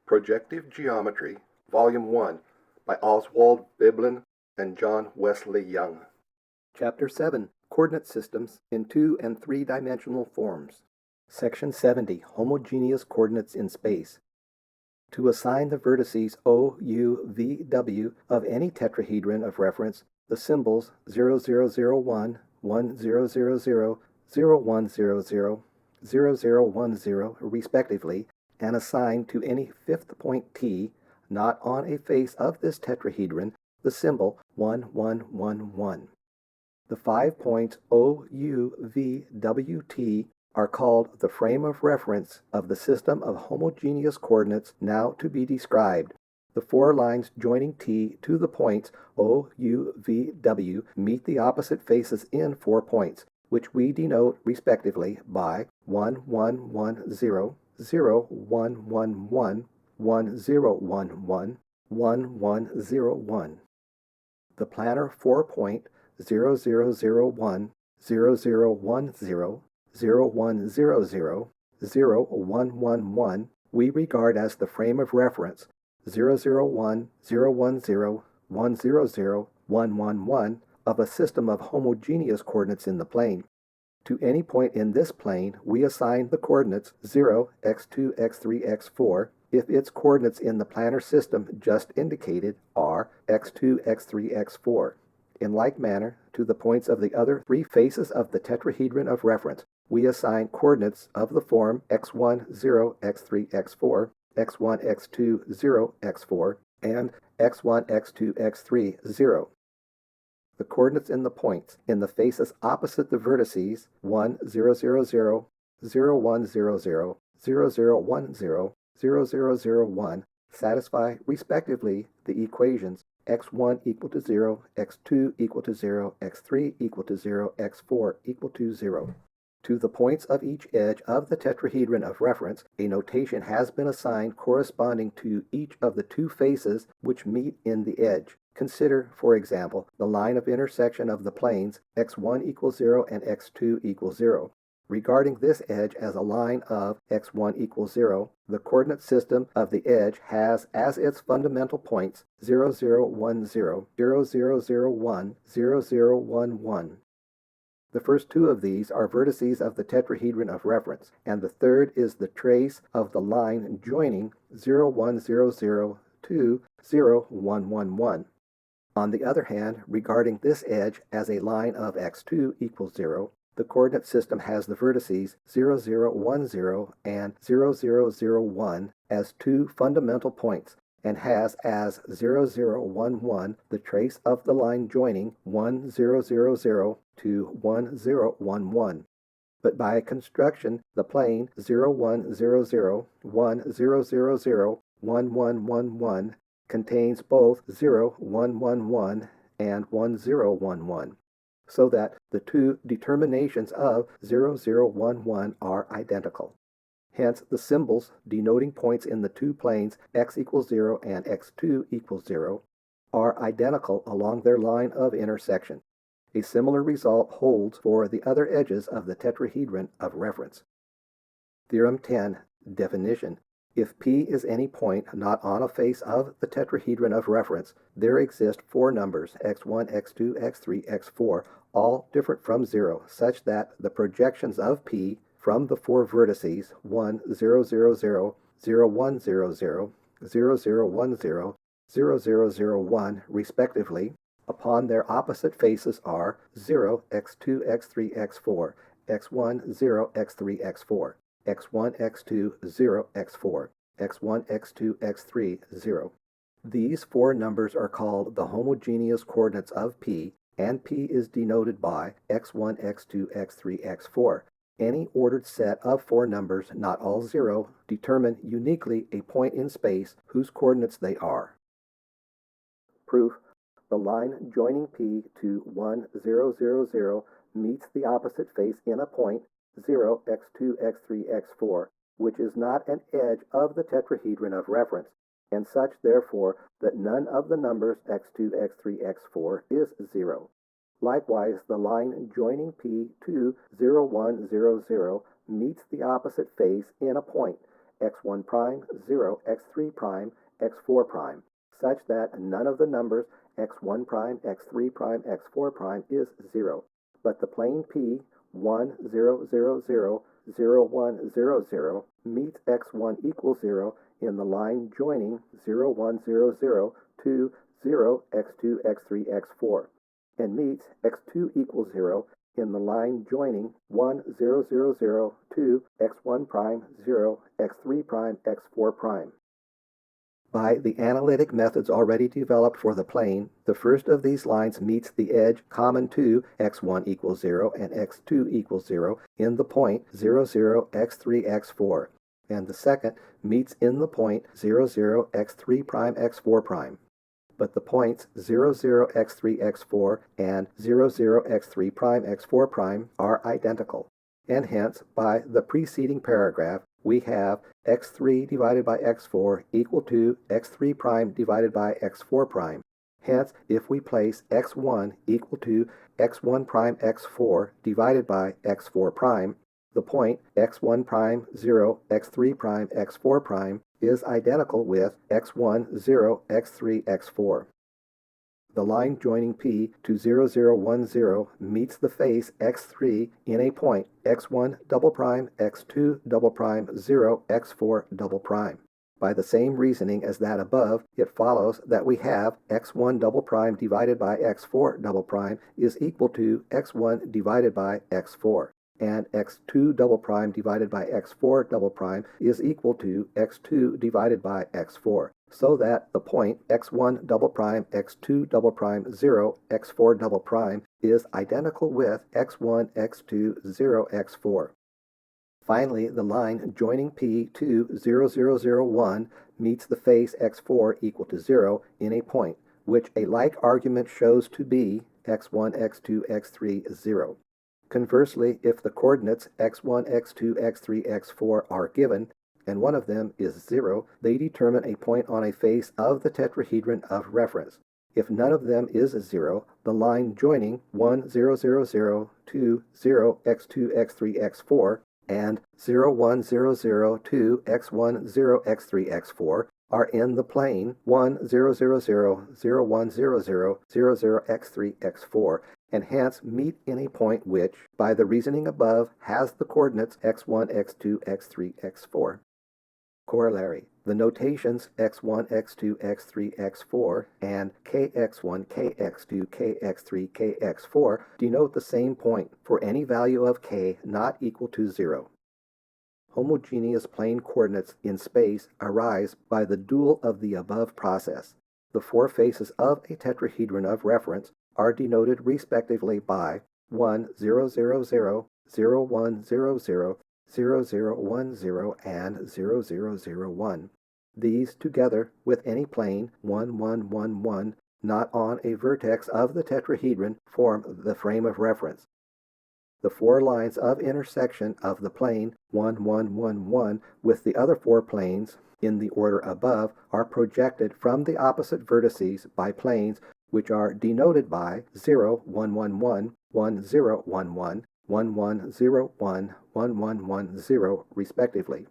Projective Geometry, Volume 1, by Oswald, Veblen, and John Wesley Young. Chapter 7, Coordinate Systems in 2- and 3-dimensional Forms. Section 70, Homogeneous Coordinates in Space. To assign the vertices O, U, V, W of any tetrahedron of reference, the symbols 0001, 1000, 0100, 0010 respectively, and assign to any fifth point T, not on a face of this tetrahedron, the symbol 1111. The 5 points O, U, V, W, T are called the frame of reference of the system of homogeneous coordinates now to be described. The 4 lines joining T to the points O, U, V, W meet the opposite faces in 4 points, which we denote respectively by 1110, 0111, 1011, 1101. The planar 4-point 0001, 0010, 0100, 0111 we regard as the frame of reference 001, 010, 100, 111 of a system of homogeneous coordinates in the plane. To any point in this plane, we assign the coordinates 0, x2, x3, x4 if its coordinates in the planar system just indicated are x2, x3, x4. In like manner, to the points of the other 3 faces of the tetrahedron of reference, we assign coordinates of the form x1, 0, x3, x4, x1, x2, 0, x4, and x1, x2, x3, 0. The coordinates in the points in the faces opposite the vertices 1, 0, 0, 0, 0, 1, 0, 0, 0, 0, 1, 0, 0, 0, 0, 1 satisfy respectively the equations x1 equal to 0, x2 equal to 0, x3 equal to 0, x4 equal to 0. To the points of each edge of the tetrahedron of reference, a notation has been assigned corresponding to each of the 2 faces which meet in the edge. Consider, for example, the line of intersection of the planes x1 equals 0 and x2 equals 0. Regarding this edge as a line of x1 equals 0, the coordinate system of the edge has as its fundamental points 0010, 0001, 0011. The first 2 of these are vertices of the tetrahedron of reference, and the third is the trace of the line joining 0100 to 0111. On the other hand, regarding this edge as a line of x2 equals 0, the coordinate system has the vertices 0010 and 0001 as 2 fundamental points, and has as 0011 the trace of the line joining 1000 to 1011. But by construction, the plane 0100, 1000, 1111 contains both 0111 and 1011, so that the 2 determinations of 0011 are identical. Hence, the symbols denoting points in the 2 planes x equals 0 and x2 equals 0 are identical along their line of intersection. A similar result holds for the other edges of the tetrahedron of reference. Theorem 10, Definition. If P is any point not on a face of the tetrahedron of reference, there exist 4 numbers, x1, x2, x3, x4, all different from 0, such that the projections of P from the 4 vertices 1, 0, 0, 0, 0, 1, 0, 0, 0, 0, 1, 0, 0, 0, 0, 1, respectively, upon their opposite faces are 0, x2, x3, x4, x1, 0, x3, x4, x1, x2, 0, x4, x1, x2, x3, 0. These 4 numbers are called the homogeneous coordinates of P, and P is denoted by x1, x2, x3, x4. Any ordered set of 4 numbers, not all 0, determine uniquely a point in space whose coordinates they are. Proof. The line joining P to 1000 meets the opposite face in a point 0, x2, x3, x4, which is not an edge of the tetrahedron of reference, and such therefore that none of the numbers x2, x3, x4 is 0. Likewise, the line joining P to 0100 meets the opposite face in a point, x1 prime, 0, x3 prime, x4 prime, such that none of the numbers x1 prime, x3 prime, x4 prime is 0, but the plane P 1, 0, 0, 0, 0, 1, 0, 0 meets x1 equals 0 in the line joining 0, 1, 0, 0 to 0, x2, x3, x4, and meets x2 equals 0 in the line joining 1, 0, 0, 0 to x1 prime, 0, x3 prime, x4 prime. By the analytic methods already developed for the plane, the first of these lines meets the edge common to x1 equals 0 and x2 equals 0 in the point 0, 0, x3, x4, and the second meets in the point 0, 0, x3 prime, x4 prime. But the points 0, 0, x3, x4 and 0, 0, x3 prime, x4 prime are identical, and hence, by the preceding paragraph, we have x3 divided by x4 equal to x3 prime divided by x4 prime. Hence, if we place x1 equal to x1 prime x4 divided by x4 prime, the point x1 prime 0, x3 prime, x4 prime is identical with x1, 0, x3, x4. The line joining P to 0, 0, 1, 0 meets the face x3 in a point x1 double prime, x2 double prime, 0, x4 double prime. By the same reasoning as that above, it follows that we have x1 double prime divided by x4 double prime is equal to x1 divided by x4, and x2 double prime divided by x4 double prime is equal to x2 divided by x4. So that the point x1 double prime, x2 double prime, 0, x4 double prime is identical with x1, x2, 0, x4. Finally, the line joining P to 0, 0, 0, 1 meets the face x4 equal to 0 in a point, which a like argument shows to be x1, x2, x3, 0. Conversely, if the coordinates x1, x2, x3, x4 are given, and one of them is 0, they determine a point on a face of the tetrahedron of reference. If none of them is 0, the line joining 1, 0, 0, 0 to 0, x2, x3, x4, and 0, 1, 0, 0 to x1, 0, x3, x4 are in the plane 1, 0, 0, 0, 0, 1, 0, 0, 0, 0, x3, x4, and hence meet in a point which, by the reasoning above, has the coordinates x1, x2, x3, x4. Corollary. The notations x1, x2, x3, x4, and kx1, kx2, kx3, kx4 denote the same point for any value of k not equal to 0. Homogeneous plane coordinates in space arise by the dual of the above process. The four faces of a tetrahedron of reference are denoted respectively by 1, 0, 0, 0, 0, 1, 0, 0, 0, 0, 1, 0, and 0, 0, 0, 1. These, together with any plane 1, 1, 1, 1, not on a vertex of the tetrahedron, form the frame of reference. The four lines of intersection of the plane 1, 1, 1, 1 with the other four planes in the order above are projected from the opposite vertices by planes which are denoted by 0, 1, 1, 1, 1, 0, 1, 1, 1, 1, 0, 1, 1, 1, 1, 0, respectively.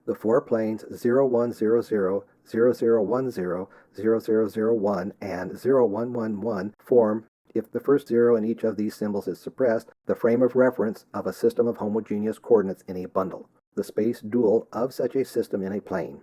The four planes 0, 1, 0, 0, 0, 0, 1, 0, 0, 0, 0, 1, and 0, 1, 1, 1 form, if the first 0 in each of these symbols is suppressed, the frame of reference of a system of homogeneous coordinates in a bundle, the space dual of such a system in a plane.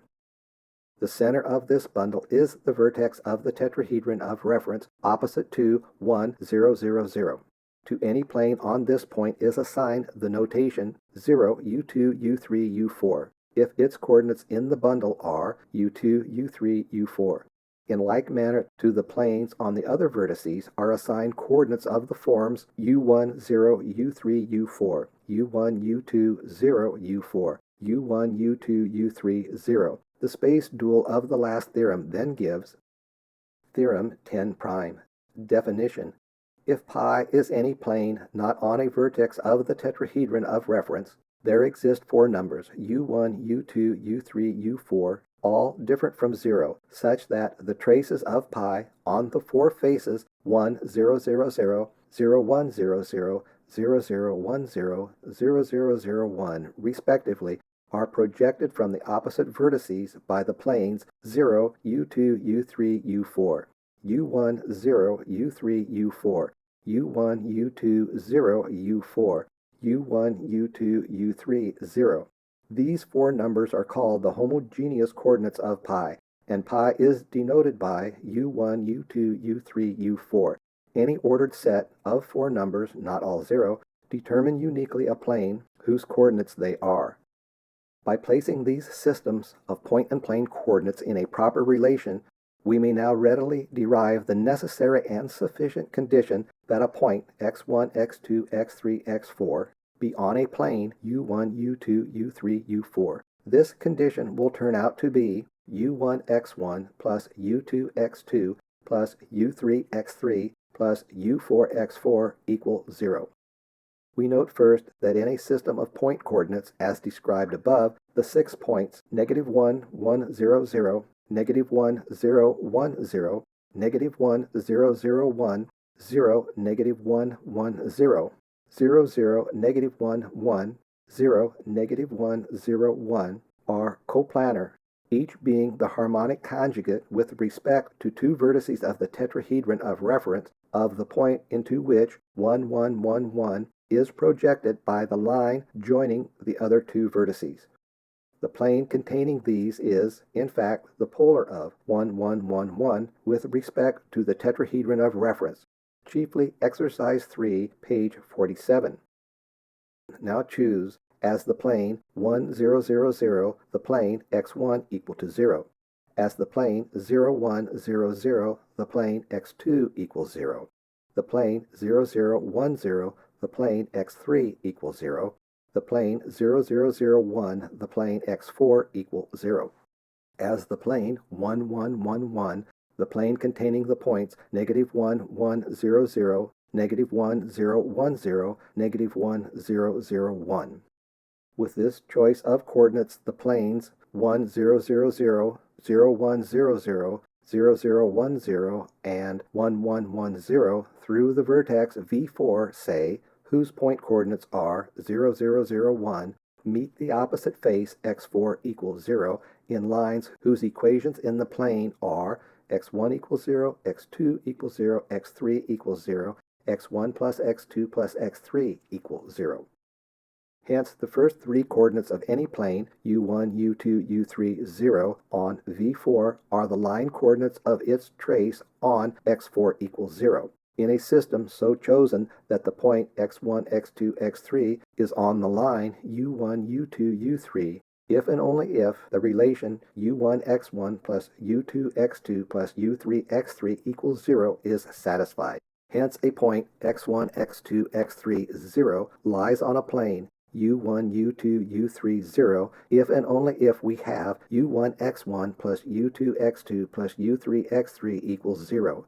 The center of this bundle is the vertex of the tetrahedron of reference opposite to 1, 0, 0, 0. To any plane on this point is assigned the notation 0, u2, u3, u4, if its coordinates in the bundle are u2, u3, u4. In like manner, to the planes on the other vertices are assigned coordinates of the forms u1, 0, u3, u4, u1, u2, 0, u4, u1, u2, u3, 0. The space dual of the last theorem then gives Theorem 10 prime. Definition. If pi is any plane not on a vertex of the tetrahedron of reference, there exist four numbers u1, u2, u3, u4, all different from 0, such that the traces of pi on the four faces 1, 0, 0, 0, 0, 1, 0, 0, 0, 0, 1, 0, 0, 0, 0, 1, respectively, are projected from the opposite vertices by the planes 0, u2, u3, u4, u1, 0, u3, u4, u1, u2, 0, u4, u1, u2, u3, 0. These four numbers are called the homogeneous coordinates of pi, and pi is denoted by u1, u2, u3, u4. Any ordered set of four numbers, not all zero, determine uniquely a plane whose coordinates they are. By placing these systems of point and plane coordinates in a proper relation, we may now readily derive the necessary and sufficient condition that a point x1, x2, x3, x4 be on a plane u1, u2, u3, u4. This condition will turn out to be u1, x1 plus u2, x2 plus u3, x3 plus u4, x4 equals 0. We note first that in a system of point coordinates as described above, the 6 points negative 1, 1, 0, 0, negative 1, 0, 1, 0, negative 1, 0, 0, 1, 0, negative 1, 1, 0, 0, 0, negative 1, 1, 0, negative 1, 0, 1 are coplanar, each being the harmonic conjugate with respect to two vertices of the tetrahedron of reference of the point into which 1, 1, 1, 1 is projected by the line joining the other two vertices. The plane containing these is, in fact, the polar of 1, 1, 1, 1 with respect to the tetrahedron of reference, chiefly exercise 3, page 47. Now choose as the plane 1, 0, 0, 0, the plane x1 equal to 0. As the plane 0, 1, 0, 0, the plane x2 equals 0. The plane 0, 0, 1, 0, the plane x3 equals 0. The plane 0, 0, 0, 1, the plane x4 equals 0. As the plane 1, 1, 1, 1, the plane containing the points negative 1, 1, 0, 0, negative 1, 0, 1, 0, negative 1, 0, 0, 1. With this choice of coordinates, the planes 1, 0, 0, 0, 0, 1, 0, 0, 0, 0, 1, 0, and 1, 1, 1, 0 through the vertex V4, say, whose point coordinates are 0, 0, 0, 1, meet the opposite face x4 equals 0 in lines whose equations in the plane are x1 equals 0, x2 equals 0, x3 equals 0, x1 plus x2 plus x3 equals 0. Hence, the first three coordinates of any plane, u1, u2, u3, 0, on V4 are the line coordinates of its trace on x4 equals 0. In a system so chosen that the point x1, x2, x3 is on the line u1, u2, u3, if and only if the relation u1, x1 plus u2, x2 plus u3, x3 equals 0 is satisfied. Hence, a point x1, x2, x3, 0 lies on a plane u1, u2, u3, 0 if and only if we have u1, x1 plus u2, x2 plus u3, x3 equals 0.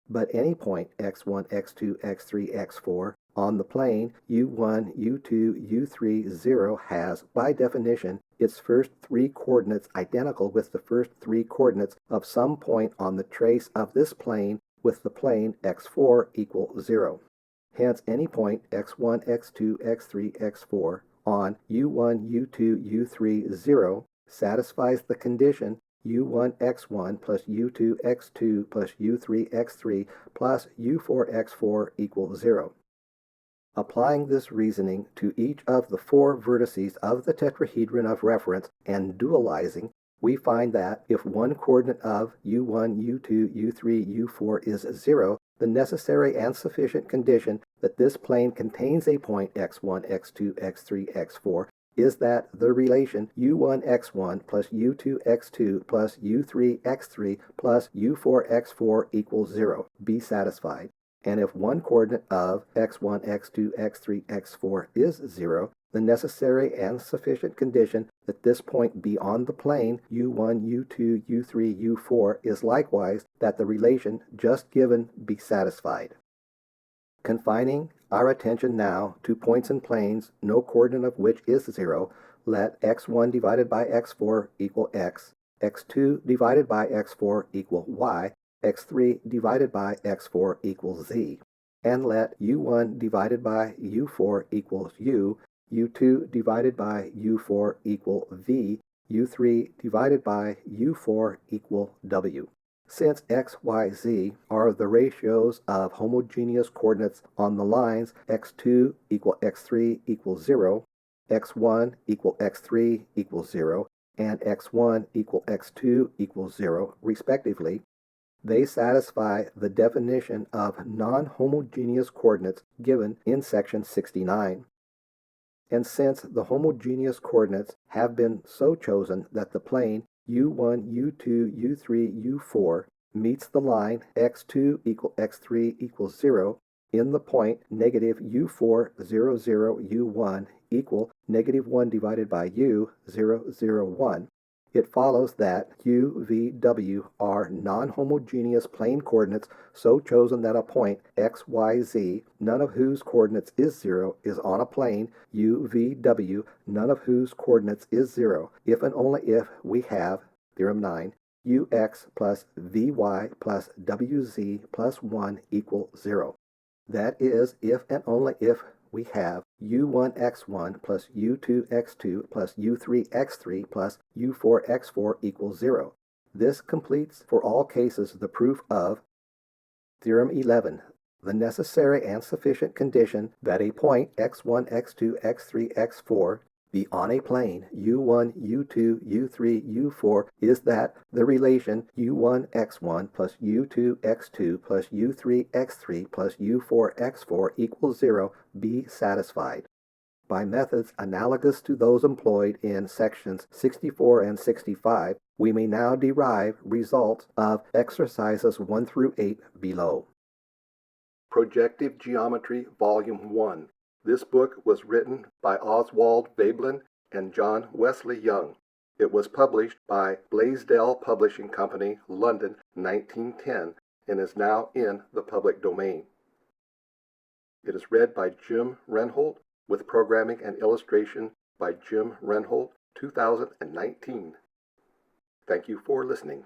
But any point x1, x2, x3, x4 on the plane u1, u2, u3, 0 has, by definition, its first three coordinates identical with the first three coordinates of some point on the trace of this plane with the plane x4 equals 0. Hence, any point x1, x2, x3, x4 on u1, u2, u3, 0 satisfies the condition u1, x1 plus u2, x2 plus u3, x3 plus u4, x4 equals 0. Applying this reasoning to each of the four vertices of the tetrahedron of reference and dualizing, we find that if one coordinate of u1, u2, u3, u4 is 0, the necessary and sufficient condition that this plane contains a point x1, x2, x3, x4 is that the relation u1, x1 plus u2, x2 plus u3, x3 plus u4, x4 equals 0 be satisfied. And if one coordinate of x1, x2, x3, x4 is 0, the necessary and sufficient condition that this point be on the plane u1, u2, u3, u4 is likewise that the relation just given be satisfied. Confining our attention now to points and planes, no coordinate of which is 0, let x1 divided by x4 equal x, x2 divided by x4 equal y, x3 divided by x4 equals z, and let u1 divided by u4 equals u, u2 divided by u4 equal v, u3 divided by u4 equal w. Since x, y, z are the ratios of homogeneous coordinates on the lines x2 equal x3 equals 0, x1 equal x3 equals 0, and x1 equal x2 equals 0, respectively, they satisfy the definition of non-homogeneous coordinates given in section 69. And since the homogeneous coordinates have been so chosen that the plane u1, u2, u3, u4 meets the line x2 equal x3 equals 0 in the point negative u4, 0, 0, u1 equal negative 1 divided by u, 0, 0, 1, it follows that u, v, w are non-homogeneous plane coordinates so chosen that a point x, y, z, none of whose coordinates is 0, is on a plane u, v, w, none of whose coordinates is 0, if and only if we have, Theorem 9, ux plus vy plus wz plus 1 equal 0. That is, if and only if we have u1x1 plus u2x2 plus u3x3 plus u4x4 equals 0. This completes for all cases the proof of Theorem 11, the necessary and sufficient condition that a point x1, x2, x3, x4 be on a plane u1, u2, u3, u4 is that the relation u1, x1 plus u2, x2 plus u3, x3 plus u4, x4 equals 0 be satisfied. By methods analogous to those employed in sections 64 and 65, we may now derive results of exercises 1 through 8 below. Projective Geometry, Volume 1. This book was written by Oswald Veblen and John Wesley Young. It was published by Blaisdell Publishing Company, London, 1910, and is now in the public domain. It is read by Jim Renhold, with programming and illustration by Jim Renhold, 2019. Thank you for listening.